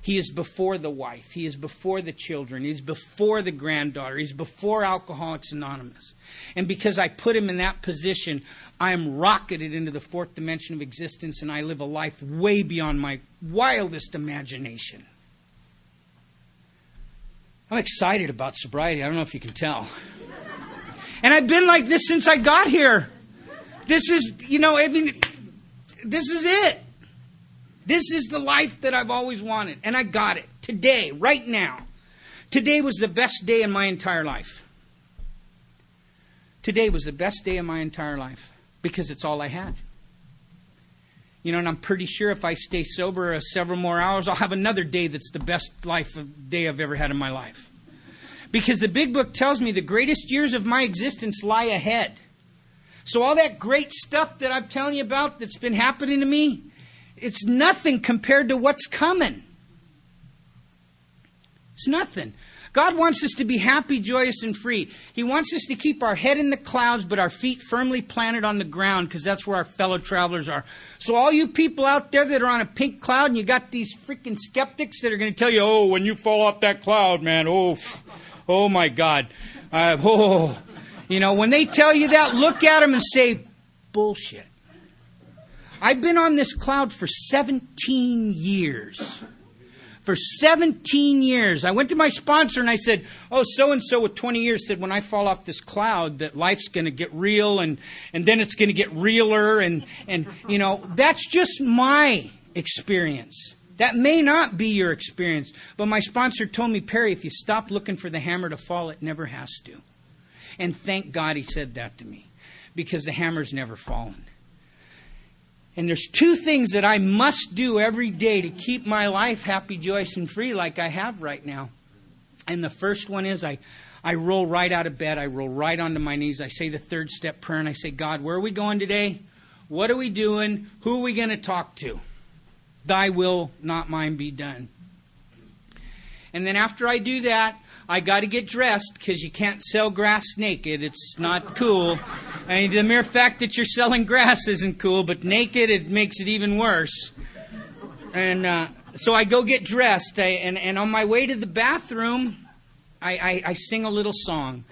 He is before the wife. He is before the children. He's before the granddaughter. He's before Alcoholics Anonymous. And because I put Him in that position, I am rocketed into the fourth dimension of existence, and I live a life way beyond my wildest imagination. I'm excited about sobriety. I don't know if you can tell. And I've been like this since I got here. This is, this is it. This is the life that I've always wanted. And I got it. Today, right now. Today was the best day in my entire life. Today was the best day of my entire life. Because it's all I had. And I'm pretty sure if I stay sober several more hours, I'll have another day that's the best day I've ever had in my life. Because the big book tells me the greatest years of my existence lie ahead. So all that great stuff that I'm telling you about that's been happening to me, it's nothing compared to what's coming. It's nothing. God wants us to be happy, joyous, and free. He wants us to keep our head in the clouds, but our feet firmly planted on the ground, because that's where our fellow travelers are. So all you people out there that are on a pink cloud, and you got these freaking skeptics that are going to tell you, oh, when you fall off that cloud, man, oh my God. When they tell you that, look at them and say, bullshit. I've been on this cloud for 17 years. For 17 years. I went to my sponsor and I said, so-and-so with 20 years said, when I fall off this cloud, that life's going to get real and then it's going to get realer. And that's just my experience. That may not be your experience. But my sponsor told me, Perry, if you stop looking for the hammer to fall, it never has to. And thank God he said that to me. Because the hammer's never fallen. And there's two things that I must do every day to keep my life happy, joyous, and free like I have right now. And the first one is I roll right out of bed. I roll right onto my knees. I say the third step prayer and I say, God, where are we going today? What are we doing? Who are we going to talk to? Thy will, not mine, be done. And then after I do that, I got to get dressed because you can't sell grass naked. It's not cool. I mean, the mere fact that you're selling grass isn't cool, but naked, it makes it even worse. And so I go get dressed. And on my way to the bathroom, I sing a little song.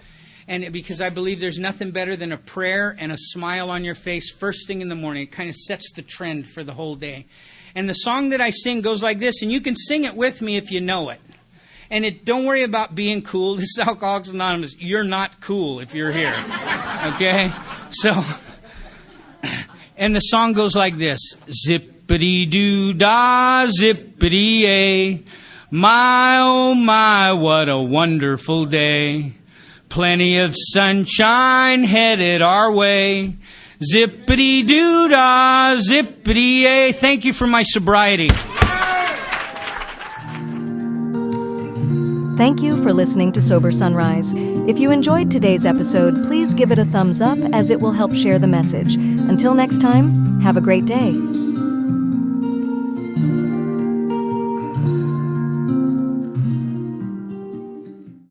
And because I believe there's nothing better than a prayer and a smile on your face first thing in the morning. It kind of sets the trend for the whole day. And the song that I sing goes like this, and you can sing it with me if you know it. And don't worry about being cool. This is Alcoholics Anonymous. You're not cool if you're here. Okay? So, and the song goes like this. Zippity-doo-dah, zippity-ay. My, oh my, what a wonderful day. Plenty of sunshine headed our way. Zippity-doo-dah, zippity-ay. Thank you for my sobriety. Thank you for listening to Sober Sunrise. If you enjoyed today's episode, please give it a thumbs up as it will help share the message. Until next time, have a great day.